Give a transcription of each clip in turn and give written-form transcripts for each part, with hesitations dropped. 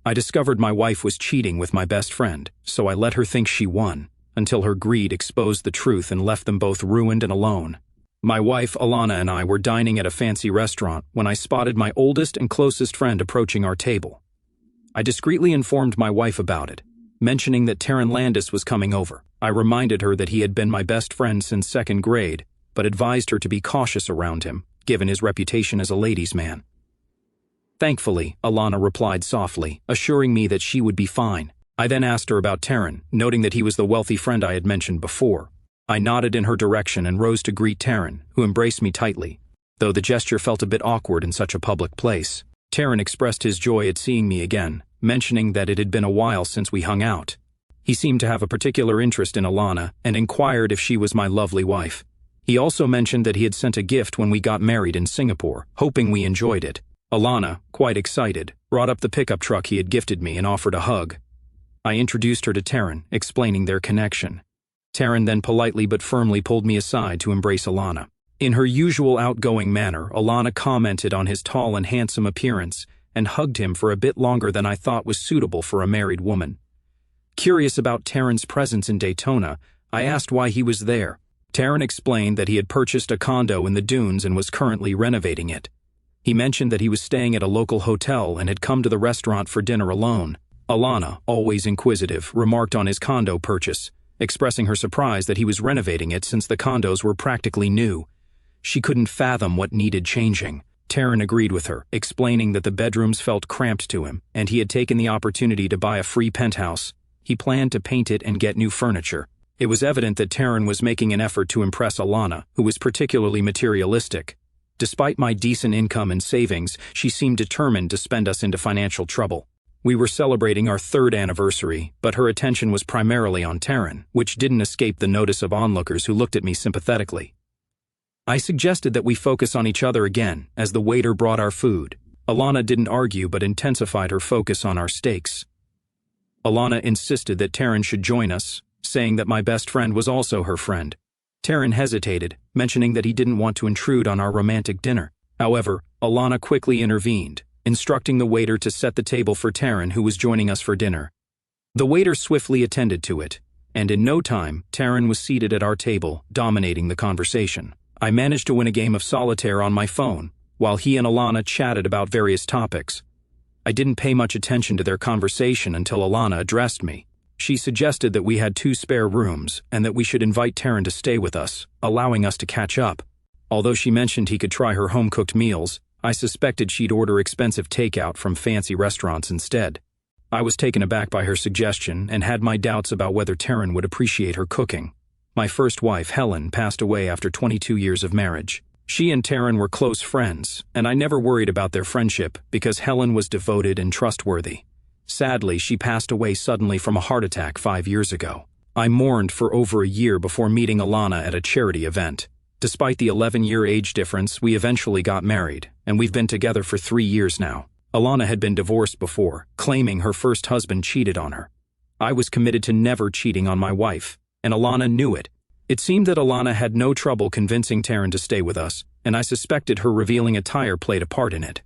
I discovered my wife was cheating with my best friend, so I let her think she won, until her greed exposed the truth and left them both ruined and alone. My wife, Alana, and I were dining at a fancy restaurant when I spotted my oldest and closest friend approaching our table. I discreetly informed my wife about it, mentioning that Taryn Landis was coming over. I reminded her that he had been my best friend since 2nd grade, but advised her to be cautious around him, given his reputation as a ladies' man. Thankfully, Alana replied softly, assuring me that she would be fine. I then asked her about Taryn, noting that he was the wealthy friend I had mentioned before. I nodded in her direction and rose to greet Taryn, who embraced me tightly, though the gesture felt a bit awkward in such a public place. Taryn expressed his joy at seeing me again, mentioning that it had been a while since we hung out. He seemed to have a particular interest in Alana and inquired if she was my lovely wife. He also mentioned that he had sent a gift when we got married in Singapore, hoping we enjoyed it. Alana, quite excited, brought up the pickup truck he had gifted me and offered a hug. I introduced her to Taryn, explaining their connection. Taryn then politely but firmly pulled me aside to embrace Alana. In her usual outgoing manner, Alana commented on his tall and handsome appearance and hugged him for a bit longer than I thought was suitable for a married woman. Curious about Taryn's presence in Daytona, I asked why he was there. Taryn explained that he had purchased a condo in the dunes and was currently renovating it. He mentioned that he was staying at a local hotel and had come to the restaurant for dinner alone. Alana, always inquisitive, remarked on his condo purchase, expressing her surprise that he was renovating it since the condos were practically new. She couldn't fathom what needed changing. Taryn agreed with her, explaining that the bedrooms felt cramped to him, and he had taken the opportunity to buy a free penthouse. He planned to paint it and get new furniture. It was evident that Taryn was making an effort to impress Alana, who was particularly materialistic. Despite my decent income and savings, she seemed determined to spend us into financial trouble. We were celebrating our 3rd anniversary, but her attention was primarily on Taryn, which didn't escape the notice of onlookers who looked at me sympathetically. I suggested that we focus on each other again as the waiter brought our food. Alana didn't argue but intensified her focus on our steaks. Alana insisted that Taryn should join us, saying that my best friend was also her friend. Taryn hesitated, mentioning that he didn't want to intrude on our romantic dinner. However, Alana quickly intervened, instructing the waiter to set the table for Taryn, who was joining us for dinner. The waiter swiftly attended to it, and in no time, Taryn was seated at our table, dominating the conversation. I managed to win a game of solitaire on my phone, while he and Alana chatted about various topics. I didn't pay much attention to their conversation until Alana addressed me. She suggested that we had 2 spare rooms and that we should invite Taryn to stay with us, allowing us to catch up. Although she mentioned he could try her home-cooked meals, I suspected she'd order expensive takeout from fancy restaurants instead. I was taken aback by her suggestion and had my doubts about whether Taryn would appreciate her cooking. My first wife, Helen, passed away after 22 years of marriage. She and Taryn were close friends, and I never worried about their friendship because Helen was devoted and trustworthy. Sadly, she passed away suddenly from a heart attack 5 years ago. I mourned for over a year before meeting Alana at a charity event. Despite the 11-year age difference, we eventually got married, and we've been together for 3 years now. Alana had been divorced before, claiming her first husband cheated on her. I was committed to never cheating on my wife, and Alana knew it. It seemed that Alana had no trouble convincing Taryn to stay with us, and I suspected her revealing a tire played a part in it.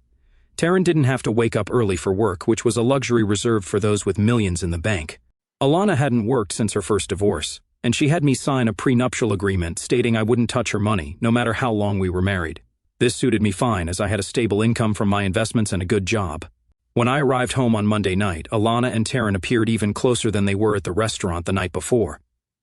Taryn didn't have to wake up early for work, which was a luxury reserved for those with millions in the bank. Alana hadn't worked since her first divorce, and she had me sign a prenuptial agreement stating I wouldn't touch her money, no matter how long we were married. This suited me fine as I had a stable income from my investments and a good job. When I arrived home on Monday night, Alana and Taryn appeared even closer than they were at the restaurant the night before.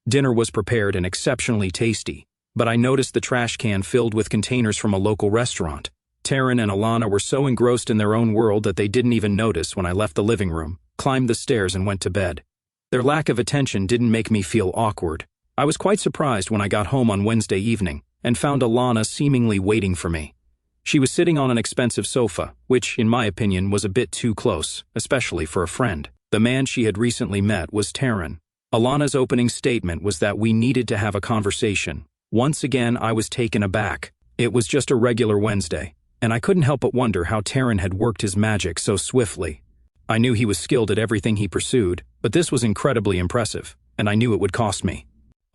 Dinner was prepared and exceptionally tasty, but I noticed the trash can filled with containers from a local restaurant. Taryn and Alana were so engrossed in their own world that they didn't even notice when I left the living room, climbed the stairs and went to bed. Their lack of attention didn't make me feel awkward. I was quite surprised when I got home on Wednesday evening and found Alana seemingly waiting for me. She was sitting on an expensive sofa, which, in my opinion, was a bit too close, especially for a friend. The man she had recently met was Taryn. Alana's opening statement was that we needed to have a conversation. Once again, I was taken aback. It was just a regular Wednesday, and I couldn't help but wonder how Taryn had worked his magic so swiftly. I knew he was skilled at everything he pursued, but this was incredibly impressive, and I knew it would cost me.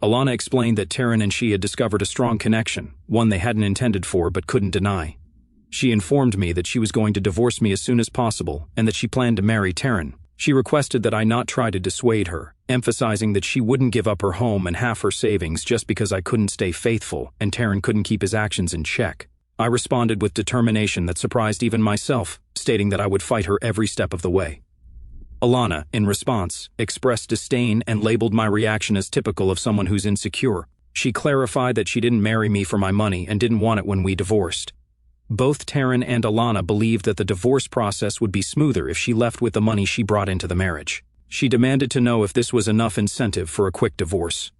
Alana explained that Taryn and she had discovered a strong connection, one they hadn't intended for but couldn't deny. She informed me that she was going to divorce me as soon as possible and that she planned to marry Taryn. She requested that I not try to dissuade her, emphasizing that she wouldn't give up her home and half her savings just because I couldn't stay faithful and Taryn couldn't keep his actions in check. I responded with determination that surprised even myself, stating that I would fight her every step of the way. Alana, in response, expressed disdain and labeled my reaction as typical of someone who's insecure. She clarified that she didn't marry me for my money and didn't want it when we divorced. Both Taryn and Alana believed that the divorce process would be smoother if she left with the money she brought into the marriage. She demanded to know if this was enough incentive for a quick divorce.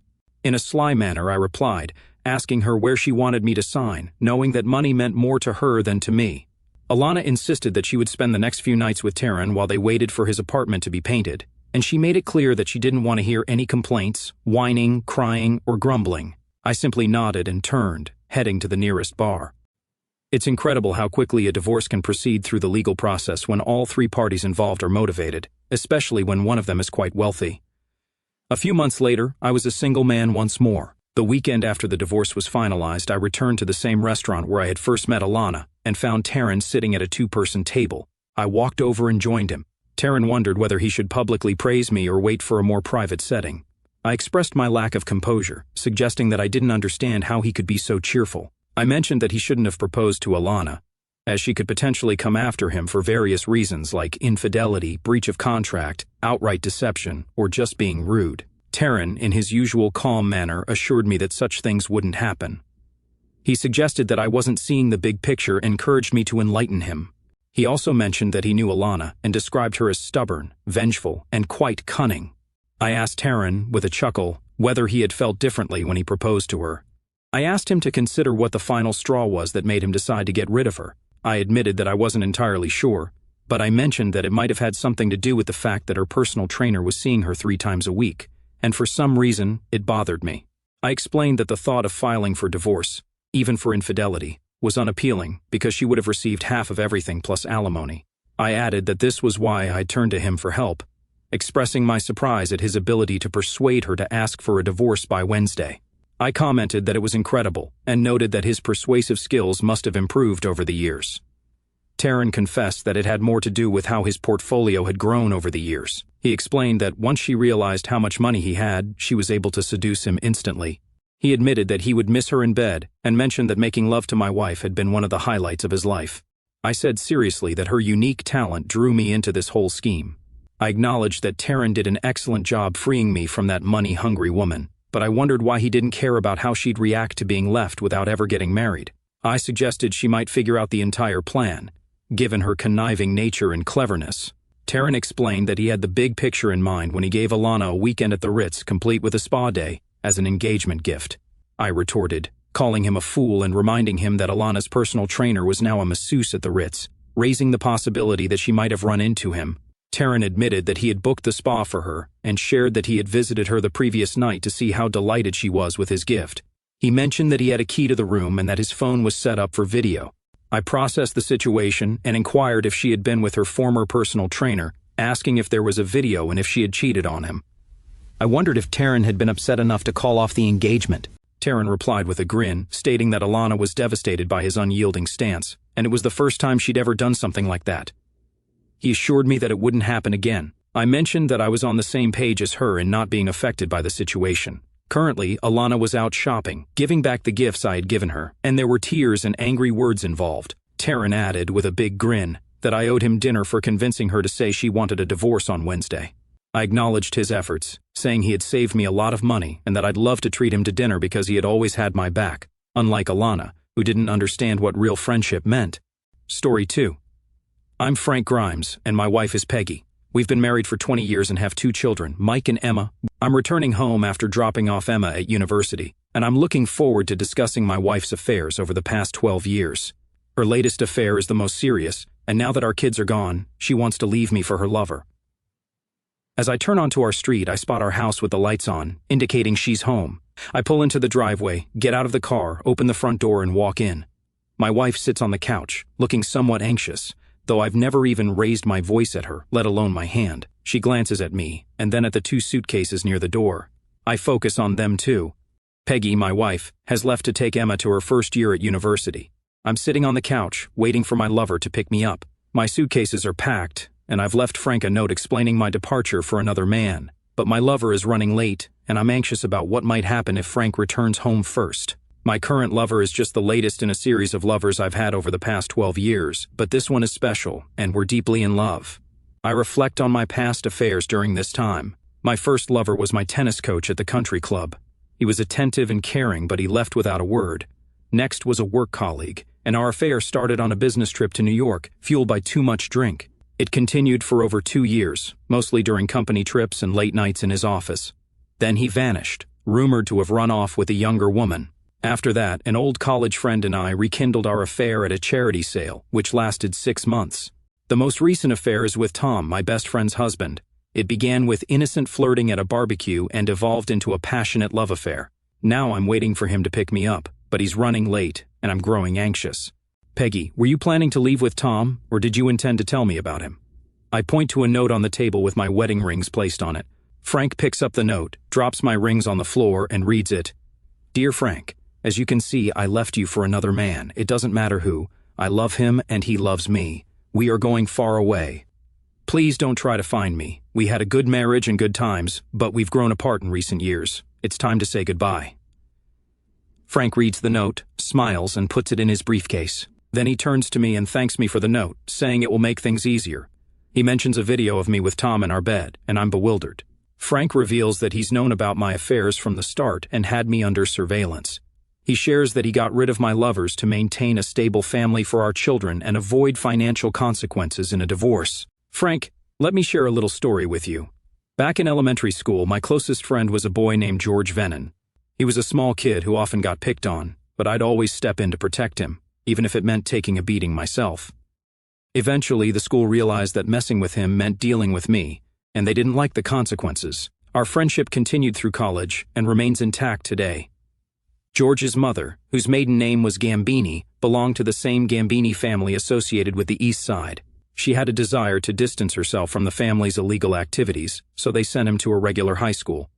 In a sly manner, I replied, asking her where she wanted me to sign, knowing that money meant more to her than to me. Alana insisted that she would spend the next few nights with Taryn while they waited for his apartment to be painted, and she made it clear that she didn't want to hear any complaints, whining, crying, or grumbling. I simply nodded and turned, heading to the nearest bar. It's incredible how quickly a divorce can proceed through the legal process when all three parties involved are motivated, especially when one of them is quite wealthy. A few months later, I was a single man once more. The weekend after the divorce was finalized, I returned to the same restaurant where I had first met Alana and found Taryn sitting at a two-person table. I walked over and joined him. Taryn wondered whether he should publicly praise me or wait for a more private setting. I expressed my lack of composure, suggesting that I didn't understand how he could be so cheerful. I mentioned that he shouldn't have proposed to Alana, as she could potentially come after him for various reasons like infidelity, breach of contract, outright deception, or just being rude. Taryn, in his usual calm manner, assured me that such things wouldn't happen. He suggested that I wasn't seeing the big picture and encouraged me to enlighten him. He also mentioned that he knew Alana and described her as stubborn, vengeful, and quite cunning. I asked Taryn, with a chuckle, whether he had felt differently when he proposed to her. I asked him to consider what the final straw was that made him decide to get rid of her. I admitted that I wasn't entirely sure, but I mentioned that it might have had something to do with the fact that her personal trainer was seeing her 3 times a week, and for some reason, it bothered me. I explained that the thought of filing for divorce, even for infidelity, was unappealing because she would have received half of everything plus alimony. I added that this was why I turned to him for help, expressing my surprise at his ability to persuade her to ask for a divorce by Wednesday. I commented that it was incredible and noted that his persuasive skills must have improved over the years. Taryn confessed that it had more to do with how his portfolio had grown over the years. He explained that once she realized how much money he had, she was able to seduce him instantly. He admitted that he would miss her in bed and mentioned that making love to my wife had been one of the highlights of his life. I said seriously that her unique talent drew me into this whole scheme. I acknowledged that Taryn did an excellent job freeing me from that money-hungry woman, but I wondered why he didn't care about how she'd react to being left without ever getting married. I suggested she might figure out the entire plan, given her conniving nature and cleverness. Taryn explained that he had the big picture in mind when he gave Alana a weekend at the Ritz, complete with a spa day, as an engagement gift. I retorted, calling him a fool and reminding him that Alana's personal trainer was now a masseuse at the Ritz, raising the possibility that she might have run into him. Taryn admitted that he had booked the spa for her and shared that he had visited her the previous night to see how delighted she was with his gift. He mentioned that he had a key to the room and that his phone was set up for video. I processed the situation and inquired if she had been with her former personal trainer, asking if there was a video and if she had cheated on him. I wondered if Taryn had been upset enough to call off the engagement. Taryn replied with a grin, stating that Alana was devastated by his unyielding stance, and it was the first time she'd ever done something like that. He assured me that it wouldn't happen again. I mentioned that I was on the same page as her in not being affected by the situation. Currently, Alana was out shopping, giving back the gifts I had given her, and there were tears and angry words involved. Taryn added, with a big grin, that I owed him dinner for convincing her to say she wanted a divorce on Wednesday. I acknowledged his efforts, saying he had saved me a lot of money and that I'd love to treat him to dinner because he had always had my back, unlike Alana, who didn't understand what real friendship meant. Story 2. I'm Frank Grimes, and my wife is Peggy. We've been married for 20 years and have 2 children, Mike and Emma. I'm returning home after dropping off Emma at university, and I'm looking forward to discussing my wife's affairs over the past 12 years. Her latest affair is the most serious, and now that our kids are gone, she wants to leave me for her lover. As I turn onto our street, I spot our house with the lights on, indicating she's home. I pull into the driveway, get out of the car, open the front door, and walk in. My wife sits on the couch, looking somewhat anxious, though I've never even raised my voice at her, let alone my hand. She glances at me, and then at the 2 suitcases near the door. I focus on them too. Peggy, my wife, has left to take Emma to her first year at university. I'm sitting on the couch, waiting for my lover to pick me up. My suitcases are packed, and I've left Frank a note explaining my departure for another man. But my lover is running late, and I'm anxious about what might happen if Frank returns home first. My current lover is just the latest in a series of lovers I've had over the past 12 years, but this one is special, and we're deeply in love. I reflect on my past affairs during this time. My first lover was my tennis coach at the country club. He was attentive and caring, but he left without a word. Next was a work colleague, and our affair started on a business trip to New York, fueled by too much drink. It continued for over 2 years, mostly during company trips and late nights in his office. Then he vanished, rumored to have run off with a younger woman. After that, an old college friend and I rekindled our affair at a charity sale, which lasted 6 months. The most recent affair is with Tom, my best friend's husband. It began with innocent flirting at a barbecue and evolved into a passionate love affair. Now I'm waiting for him to pick me up, but he's running late, and I'm growing anxious. Peggy, were you planning to leave with Tom, or did you intend to tell me about him? I point to a note on the table with my wedding rings placed on it. Frank picks up the note, drops my rings on the floor, and reads it. Dear Frank, as you can see, I left you for another man. It doesn't matter who. I love him and he loves me. We are going far away. Please don't try to find me. We had a good marriage and good times, but we've grown apart in recent years. It's time to say goodbye. Frank reads the note, smiles, and puts it in his briefcase. Then he turns to me and thanks me for the note, saying it will make things easier. He mentions a video of me with Tom in our bed, and I'm bewildered. Frank reveals that he's known about my affairs from the start and had me under surveillance. He shares that he got rid of my lovers to maintain a stable family for our children and avoid financial consequences in a divorce. Frank, let me share a little story with you. Back in elementary school, my closest friend was a boy named George Vennon. He was a small kid who often got picked on, but I'd always step in to protect him, even if it meant taking a beating myself. Eventually, the school realized that messing with him meant dealing with me, and they didn't like the consequences. Our friendship continued through college and remains intact today. George's mother, whose maiden name was Gambini, belonged to the same Gambini family associated with the East Side. She had a desire to distance herself from the family's illegal activities, so they sent him to a regular high school.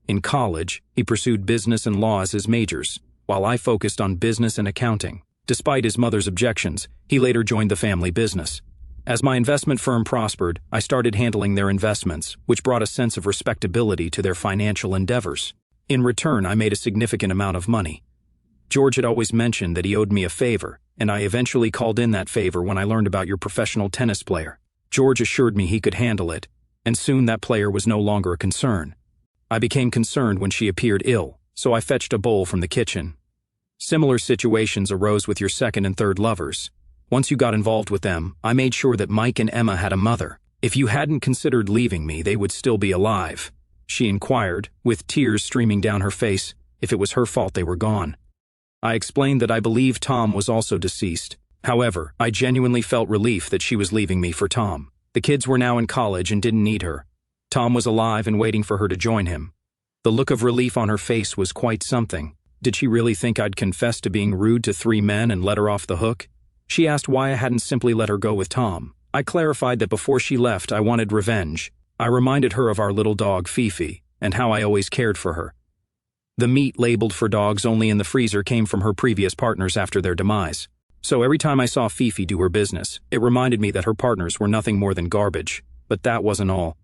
In college, he pursued business and law as his majors, while I focused on business and accounting. Despite his mother's objections, he later joined the family business. As my investment firm prospered, I started handling their investments, which brought a sense of respectability to their financial endeavors. In return, I made a significant amount of money. George had always mentioned that he owed me a favor, and I eventually called in that favor when I learned about your professional tennis player. George assured me he could handle it, and soon that player was no longer a concern. I became concerned when she appeared ill, so I fetched a bowl from the kitchen. Similar situations arose with your second and third lovers. Once you got involved with them, I made sure that Mike and Emma had a mother. If you hadn't considered leaving me, they would still be alive. She inquired, with tears streaming down her face, if it was her fault they were gone. I explained that I believed Tom was also deceased. However, I genuinely felt relief that she was leaving me for Tom. The kids were now in college and didn't need her. Tom was alive and waiting for her to join him. The look of relief on her face was quite something. Did she really think I'd confess to being rude to 3 men and let her off the hook? She asked why I hadn't simply let her go with Tom. I clarified that before she left, I wanted revenge. I reminded her of our little dog, Fifi, and how I always cared for her. The meat labeled for dogs only in the freezer came from her previous partners after their demise. So every time I saw Fifi do her business, it reminded me that her partners were nothing more than garbage. But that wasn't all.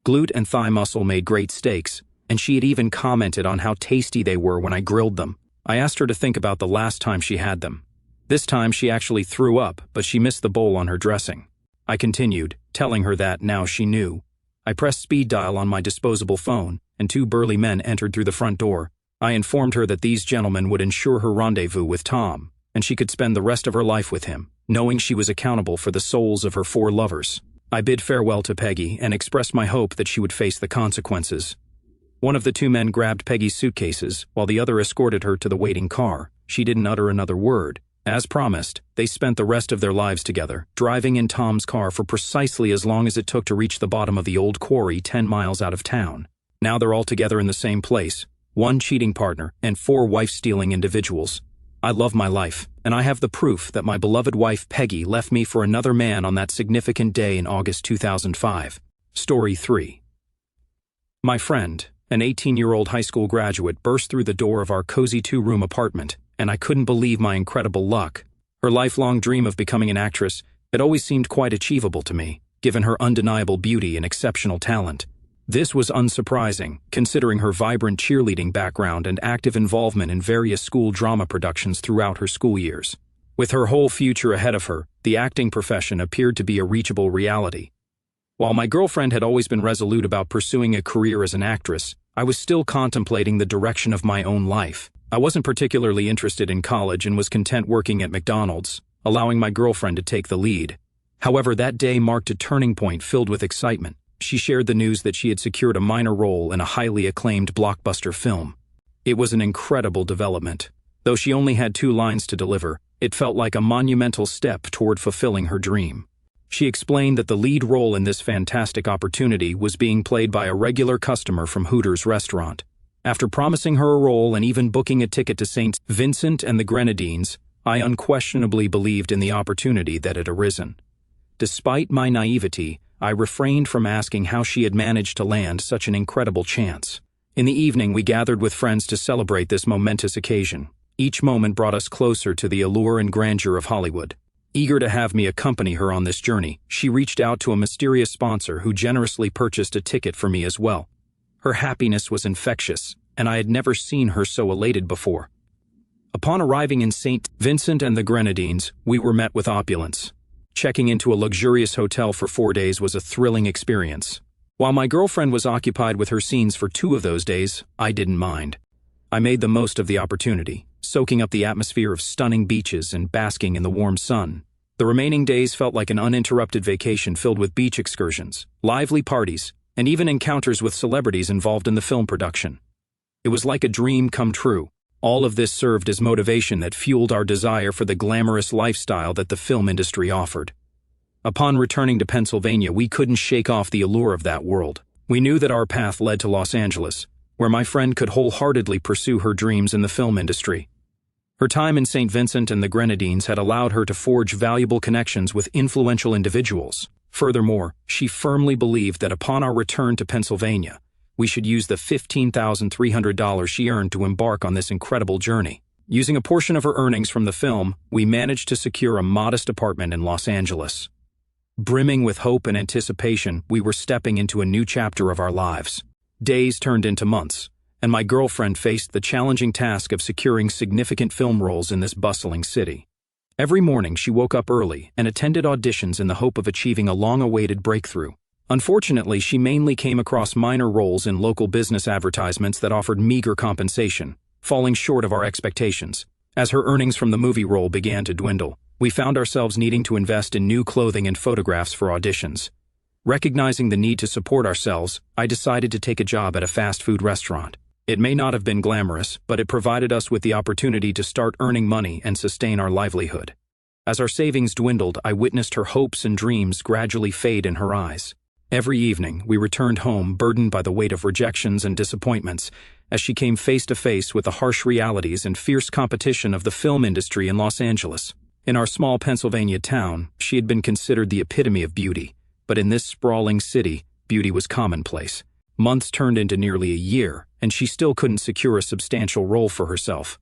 Glute and thigh muscle made great steaks, and she had even commented on how tasty they were when I grilled them. I asked her to think about the last time she had them. This time she actually threw up, but she missed the bowl on her dressing. I continued, telling her that now she knew. I pressed speed dial on my disposable phone, and 2 burly men entered through the front door. I informed her that these gentlemen would ensure her rendezvous with Tom, and she could spend the rest of her life with him, knowing she was accountable for the souls of her 4 lovers. I bid farewell to Peggy and expressed my hope that she would face the consequences. One of the 2 men grabbed Peggy's suitcases, while the other escorted her to the waiting car. She didn't utter another word. As promised, they spent the rest of their lives together, driving in Tom's car for precisely as long as it took to reach the bottom of the old quarry 10 miles out of town. Now they're all together in the same place, 1 cheating partner and 4 wife-stealing individuals. I love my life, and I have the proof that my beloved wife Peggy left me for another man on that significant day in August 2005. Story 3. My friend, an 18-year-old high school graduate, burst through the door of our cozy 2-room apartment and I couldn't believe my incredible luck. Her lifelong dream of becoming an actress had always seemed quite achievable to me, given her undeniable beauty and exceptional talent. This was unsurprising, considering her vibrant cheerleading background and active involvement in various school drama productions throughout her school years. With her whole future ahead of her, the acting profession appeared to be a reachable reality. While my girlfriend had always been resolute about pursuing a career as an actress, I was still contemplating the direction of my own life. I wasn't particularly interested in college and was content working at McDonald's, allowing my girlfriend to take the lead. However, that day marked a turning point filled with excitement. She shared the news that she had secured a minor role in a highly acclaimed blockbuster film. It was an incredible development. Though she only had 2 lines to deliver, it felt like a monumental step toward fulfilling her dream. She explained that the lead role in this fantastic opportunity was being played by a regular customer from Hooters restaurant. After promising her a role and even booking a ticket to St. Vincent and the Grenadines, I unquestionably believed in the opportunity that had arisen. Despite my naivety, I refrained from asking how she had managed to land such an incredible chance. In the evening, we gathered with friends to celebrate this momentous occasion. Each moment brought us closer to the allure and grandeur of Hollywood. Eager to have me accompany her on this journey, she reached out to a mysterious sponsor who generously purchased a ticket for me as well. Her happiness was infectious, and I had never seen her so elated before. Upon arriving in St. Vincent and the Grenadines, we were met with opulence. Checking into a luxurious hotel for 4 days was a thrilling experience. While my girlfriend was occupied with her scenes for 2 of those days, I didn't mind. I made the most of the opportunity, soaking up the atmosphere of stunning beaches and basking in the warm sun. The remaining days felt like an uninterrupted vacation filled with beach excursions, lively parties, and even encounters with celebrities involved in the film production. It was like a dream come true. All of this served as motivation that fueled our desire for the glamorous lifestyle that the film industry offered. Upon returning to Pennsylvania, we couldn't shake off the allure of that world. We knew that our path led to Los Angeles, where my friend could wholeheartedly pursue her dreams in the film industry. Her time in St. Vincent and the Grenadines had allowed her to forge valuable connections with influential individuals. Furthermore, she firmly believed that upon our return to Pennsylvania, we should use the $15,300 she earned to embark on this incredible journey. Using a portion of her earnings from the film, we managed to secure a modest apartment in Los Angeles. Brimming with hope and anticipation, we were stepping into a new chapter of our lives. Days turned into months, and my girlfriend faced the challenging task of securing significant film roles in this bustling city. Every morning, she woke up early and attended auditions in the hope of achieving a long-awaited breakthrough. Unfortunately, she mainly came across minor roles in local business advertisements that offered meager compensation, falling short of our expectations. As her earnings from the movie role began to dwindle, we found ourselves needing to invest in new clothing and photographs for auditions. Recognizing the need to support ourselves, I decided to take a job at a fast food restaurant. It may not have been glamorous, but it provided us with the opportunity to start earning money and sustain our livelihood. As our savings dwindled, I witnessed her hopes and dreams gradually fade in her eyes. Every evening, we returned home burdened by the weight of rejections and disappointments as she came face to face with the harsh realities and fierce competition of the film industry in Los Angeles. In our small Pennsylvania town, she had been considered the epitome of beauty, but in this sprawling city, beauty was commonplace. Months turned into nearly a year, and she still couldn't secure a substantial role for herself.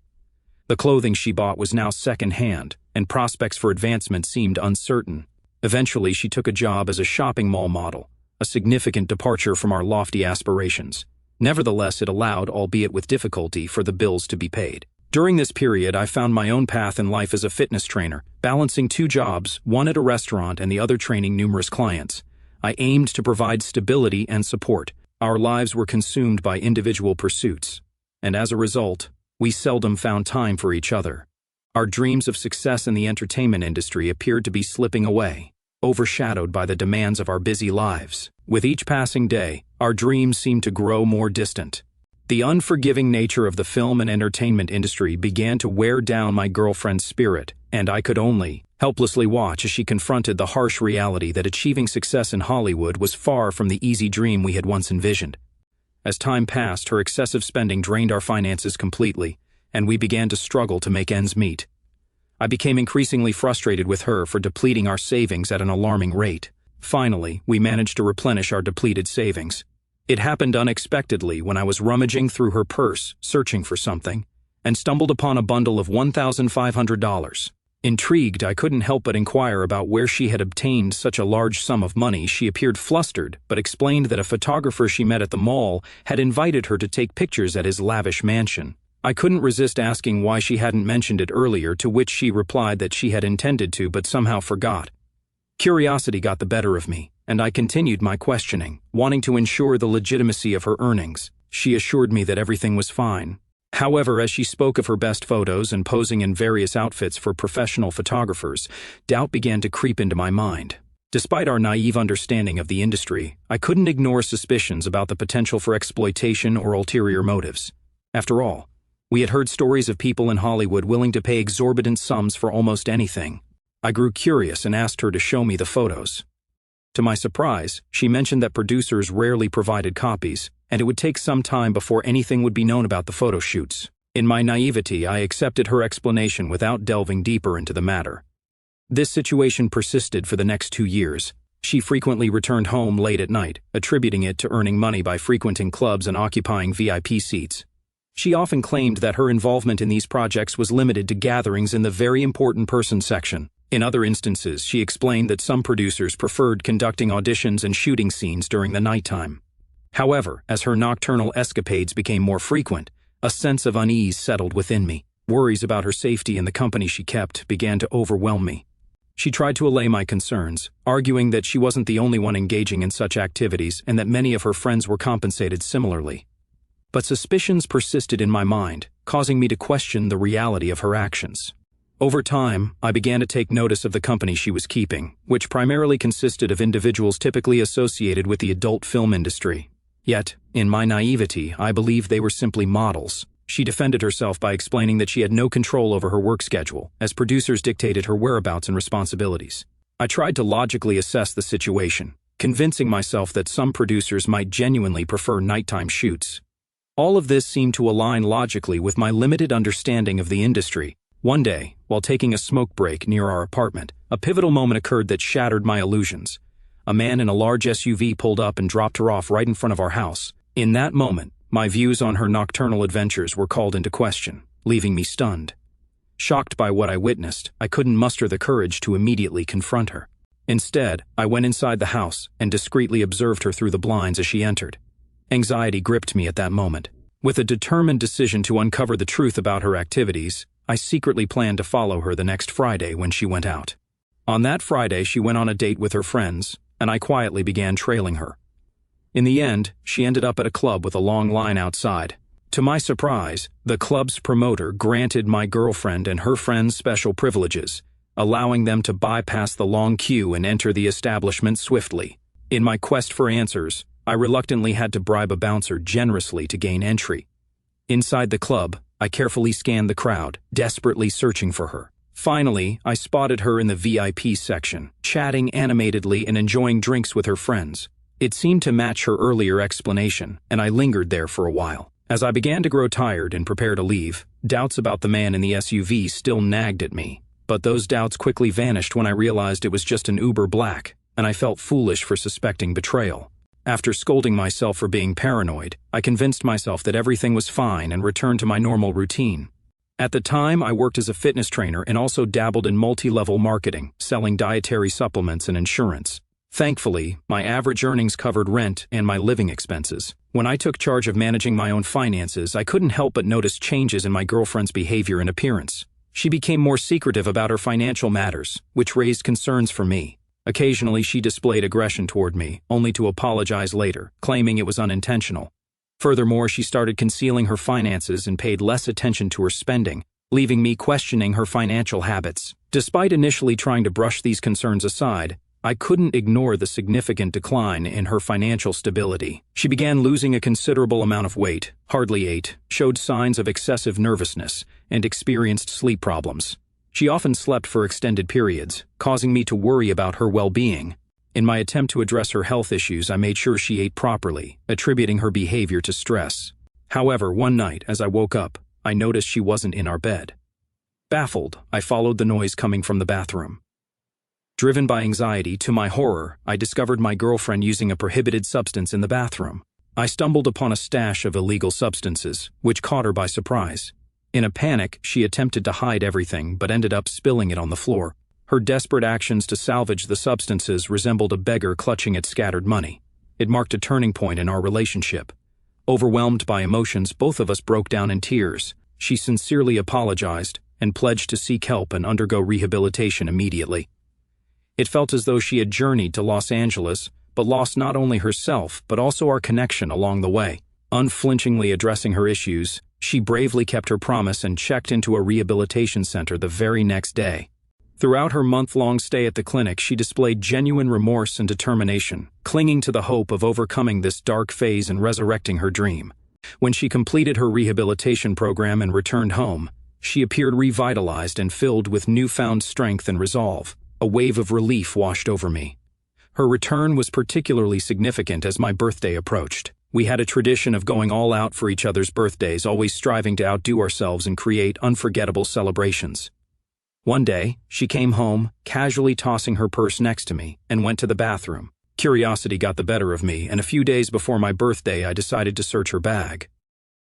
The clothing she bought was now second-hand, and prospects for advancement seemed uncertain. Eventually, she took a job as a shopping mall model, a significant departure from our lofty aspirations. Nevertheless, it allowed, albeit with difficulty, for the bills to be paid. During this period, I found my own path in life as a fitness trainer, balancing 2 jobs, one at a restaurant and the other training numerous clients. I aimed to provide stability and support. Our lives were consumed by individual pursuits, and as a result, we seldom found time for each other. Our dreams of success in the entertainment industry appeared to be slipping away, overshadowed by the demands of our busy lives. With each passing day, our dreams seemed to grow more distant. The unforgiving nature of the film and entertainment industry began to wear down my girlfriend's spirit, and I could only helplessly watch as she confronted the harsh reality that achieving success in Hollywood was far from the easy dream we had once envisioned. As time passed, her excessive spending drained our finances completely, and we began to struggle to make ends meet. I became increasingly frustrated with her for depleting our savings at an alarming rate. Finally, we managed to replenish our depleted savings. It happened unexpectedly when I was rummaging through her purse, searching for something, and stumbled upon a bundle of $1,500. Intrigued, I couldn't help but inquire about where she had obtained such a large sum of money. She appeared flustered, but explained that a photographer she met at the mall had invited her to take pictures at his lavish mansion. I couldn't resist asking why she hadn't mentioned it earlier, to which she replied that she had intended to but somehow forgot. Curiosity got the better of me, and I continued my questioning, wanting to ensure the legitimacy of her earnings. She assured me that everything was fine. However, as she spoke of her best photos and posing in various outfits for professional photographers, doubt began to creep into my mind. Despite our naive understanding of the industry, I couldn't ignore suspicions about the potential for exploitation or ulterior motives. After all, we had heard stories of people in Hollywood willing to pay exorbitant sums for almost anything. I grew curious and asked her to show me the photos. To my surprise, she mentioned that producers rarely provided copies, and it would take some time before anything would be known about the photo shoots. In my naivety, I accepted her explanation without delving deeper into the matter. This situation persisted for the next 2 years. She frequently returned home late at night, attributing it to earning money by frequenting clubs and occupying VIP seats. She often claimed that her involvement in these projects was limited to gatherings in the very important person section. In other instances, she explained that some producers preferred conducting auditions and shooting scenes during the nighttime. However, as her nocturnal escapades became more frequent, a sense of unease settled within me. Worries about her safety and the company she kept began to overwhelm me. She tried to allay my concerns, arguing that she wasn't the only one engaging in such activities and that many of her friends were compensated similarly. But suspicions persisted in my mind, causing me to question the reality of her actions. Over time, I began to take notice of the company she was keeping, which primarily consisted of individuals typically associated with the adult film industry. Yet, in my naivety, I believed they were simply models. She defended herself by explaining that she had no control over her work schedule, as producers dictated her whereabouts and responsibilities. I tried to logically assess the situation, convincing myself that some producers might genuinely prefer nighttime shoots. All of this seemed to align logically with my limited understanding of the industry. One day, while taking a smoke break near our apartment, a pivotal moment occurred that shattered my illusions. A man in a large SUV pulled up and dropped her off right in front of our house. In that moment, my views on her nocturnal adventures were called into question, leaving me stunned. Shocked by what I witnessed, I couldn't muster the courage to immediately confront her. Instead, I went inside the house and discreetly observed her through the blinds as she entered. Anxiety gripped me at that moment. With a determined decision to uncover the truth about her activities, I secretly planned to follow her the next Friday when she went out. On that Friday, she went on a date with her friends, and I quietly began trailing her. In the end, she ended up at a club with a long line outside. To my surprise, the club's promoter granted my girlfriend and her friends special privileges, allowing them to bypass the long queue and enter the establishment swiftly. In my quest for answers, I reluctantly had to bribe a bouncer generously to gain entry. Inside the club, I carefully scanned the crowd, desperately searching for her. Finally, I spotted her in the VIP section, chatting animatedly and enjoying drinks with her friends. It seemed to match her earlier explanation, and I lingered there for a while. As I began to grow tired and prepare to leave, doubts about the man in the SUV still nagged at me. But those doubts quickly vanished when I realized it was just an Uber Black, and I felt foolish for suspecting betrayal. After scolding myself for being paranoid, I convinced myself that everything was fine and returned to my normal routine. At the time, I worked as a fitness trainer and also dabbled in multi-level marketing, selling dietary supplements and insurance. Thankfully, my average earnings covered rent and my living expenses. When I took charge of managing my own finances, I couldn't help but notice changes in my girlfriend's behavior and appearance. She became more secretive about her financial matters, which raised concerns for me. Occasionally, she displayed aggression toward me, only to apologize later, claiming it was unintentional. Furthermore, she started concealing her finances and paid less attention to her spending, leaving me questioning her financial habits. Despite initially trying to brush these concerns aside, I couldn't ignore the significant decline in her financial stability. She began losing a considerable amount of weight, hardly ate, showed signs of excessive nervousness, and experienced sleep problems. She often slept for extended periods, causing me to worry about her well-being. In my attempt to address her health issues, I made sure she ate properly, attributing her behavior to stress. However, one night, as I woke up, I noticed she wasn't in our bed. Baffled, I followed the noise coming from the bathroom. Driven by anxiety, to my horror, I discovered my girlfriend using a prohibited substance in the bathroom. I stumbled upon a stash of illegal substances, which caught her by surprise. In a panic, she attempted to hide everything but ended up spilling it on the floor. Her desperate actions to salvage the substances resembled a beggar clutching at scattered money. It marked a turning point in our relationship. Overwhelmed by emotions, both of us broke down in tears. She sincerely apologized and pledged to seek help and undergo rehabilitation immediately. It felt as though she had journeyed to Los Angeles, but lost not only herself, but also our connection along the way. Unflinchingly addressing her issues, she bravely kept her promise and checked into a rehabilitation center the very next day. Throughout her month-long stay at the clinic, she displayed genuine remorse and determination, clinging to the hope of overcoming this dark phase and resurrecting her dream. When she completed her rehabilitation program and returned home, she appeared revitalized and filled with newfound strength and resolve. A wave of relief washed over me. Her return was particularly significant as my birthday approached. We had a tradition of going all out for each other's birthdays, always striving to outdo ourselves and create unforgettable celebrations. One day, she came home, casually tossing her purse next to me, and went to the bathroom. Curiosity got the better of me, and a few days before my birthday, I decided to search her bag.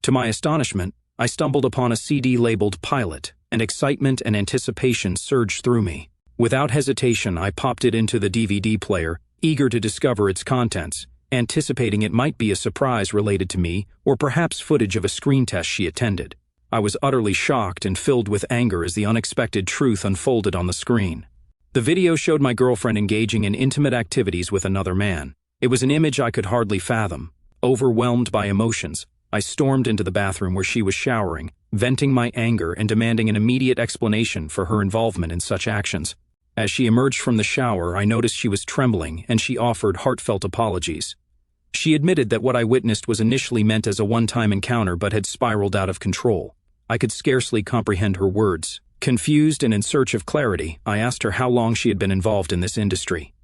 To my astonishment, I stumbled upon a CD labeled Pilot, and excitement and anticipation surged through me. Without hesitation, I popped it into the DVD player, eager to discover its contents, anticipating it might be a surprise related to me or perhaps footage of a screen test she attended. I was utterly shocked and filled with anger as the unexpected truth unfolded on the screen. The video showed my girlfriend engaging in intimate activities with another man. It was an image I could hardly fathom. Overwhelmed by emotions, I stormed into the bathroom where she was showering, venting my anger and demanding an immediate explanation for her involvement in such actions. As she emerged from the shower, I noticed she was trembling, and she offered heartfelt apologies. She admitted that what I witnessed was initially meant as a one-time encounter but had spiraled out of control. I could scarcely comprehend her words. Confused and in search of clarity, I asked her how long she had been involved in this industry.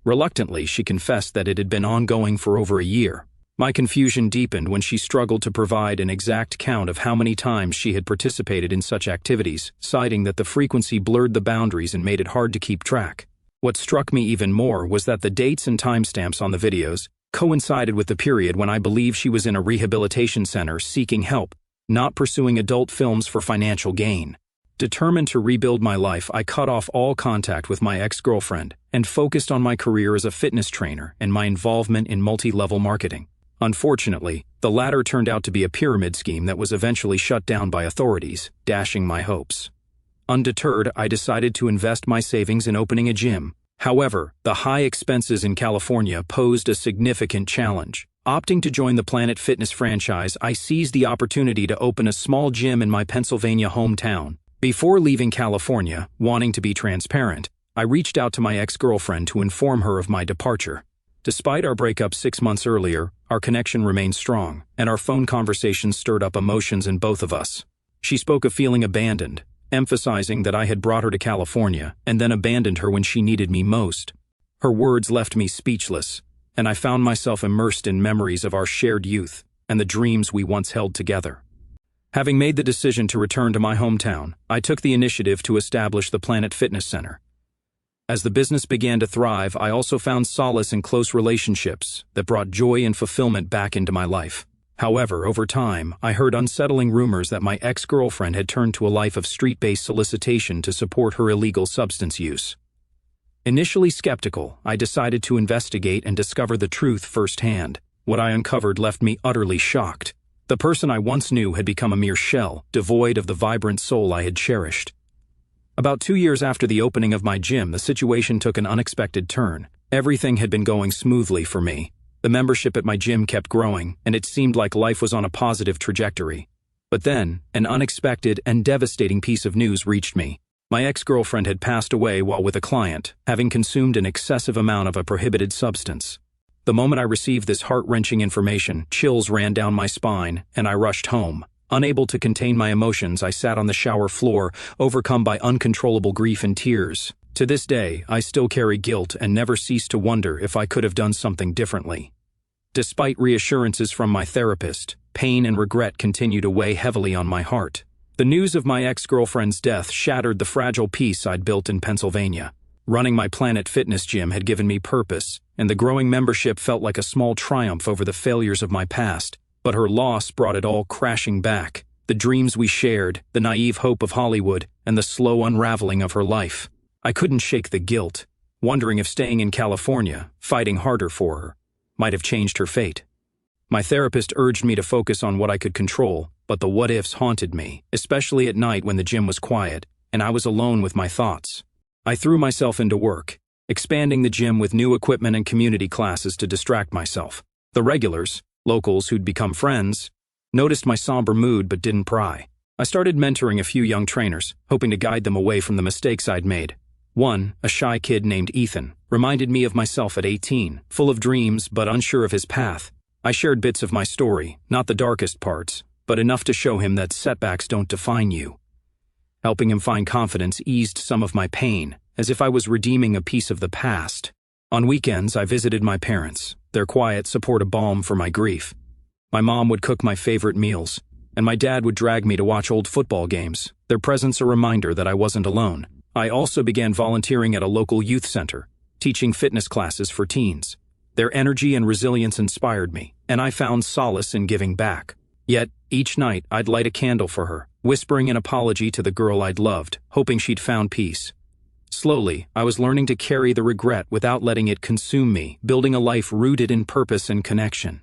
Reluctantly, she confessed that it had been ongoing for over a year. My confusion deepened when she struggled to provide an exact count of how many times she had participated in such activities, citing that the frequency blurred the boundaries and made it hard to keep track. What struck me even more was that the dates and timestamps on the videos coincided with the period when I believe she was in a rehabilitation center seeking help, not pursuing adult films for financial gain. Determined to rebuild my life, I cut off all contact with my ex-girlfriend and focused on my career as a fitness trainer and my involvement in multi-level marketing. Unfortunately, the latter turned out to be a pyramid scheme that was eventually shut down by authorities, dashing my hopes. Undeterred, I decided to invest my savings in opening a gym. However, the high expenses in California posed a significant challenge. Opting to join the Planet Fitness franchise, I seized the opportunity to open a small gym in my Pennsylvania hometown. Before leaving California, wanting to be transparent, I reached out to my ex-girlfriend to inform her of my departure. Despite our breakup 6 months earlier, our connection remained strong, and our phone conversations stirred up emotions in both of us. She spoke of feeling abandoned, emphasizing that I had brought her to California and then abandoned her when she needed me most. Her words left me speechless, and I found myself immersed in memories of our shared youth and the dreams we once held together. Having made the decision to return to my hometown, I took the initiative to establish the Planet Fitness Center. As the business began to thrive, I also found solace in close relationships that brought joy and fulfillment back into my life. However, over time, I heard unsettling rumors that my ex-girlfriend had turned to a life of street-based solicitation to support her illegal substance use. Initially skeptical, I decided to investigate and discover the truth firsthand. What I uncovered left me utterly shocked. The person I once knew had become a mere shell, devoid of the vibrant soul I had cherished. About 2 years after the opening of my gym, the situation took an unexpected turn. Everything had been going smoothly for me. The membership at my gym kept growing, and it seemed like life was on a positive trajectory. But then, an unexpected and devastating piece of news reached me. My ex-girlfriend had passed away while with a client, having consumed an excessive amount of a prohibited substance. The moment I received this heart-wrenching information, chills ran down my spine, and I rushed home. Unable to contain my emotions, I sat on the shower floor, overcome by uncontrollable grief and tears. To this day, I still carry guilt and never cease to wonder if I could have done something differently. Despite reassurances from my therapist, pain and regret continue to weigh heavily on my heart. The news of my ex-girlfriend's death shattered the fragile peace I'd built in Pennsylvania. Running my Planet Fitness gym had given me purpose, and the growing membership felt like a small triumph over the failures of my past. But her loss brought it all crashing back. The dreams we shared, the naive hope of Hollywood, and the slow unraveling of her life. I couldn't shake the guilt, wondering if staying in California, fighting harder for her, might have changed her fate. My therapist urged me to focus on what I could control, but the what-ifs haunted me, especially at night when the gym was quiet, and I was alone with my thoughts. I threw myself into work, expanding the gym with new equipment and community classes to distract myself. The regulars, locals who'd become friends, noticed my somber mood but didn't pry. I started mentoring a few young trainers, hoping to guide them away from the mistakes I'd made. One, a shy kid named Ethan, reminded me of myself at 18, full of dreams but unsure of his path. I shared bits of my story, not the darkest parts, but enough to show him that setbacks don't define you. Helping him find confidence eased some of my pain, as if I was redeeming a piece of the past. On weekends, I visited my parents, their quiet support a balm for my grief. My mom would cook my favorite meals, and my dad would drag me to watch old football games, their presence a reminder that I wasn't alone. I also began volunteering at a local youth center, teaching fitness classes for teens. Their energy and resilience inspired me, and I found solace in giving back. Yet, each night, I'd light a candle for her, whispering an apology to the girl I'd loved, hoping she'd found peace. Slowly, I was learning to carry the regret without letting it consume me, building a life rooted in purpose and connection.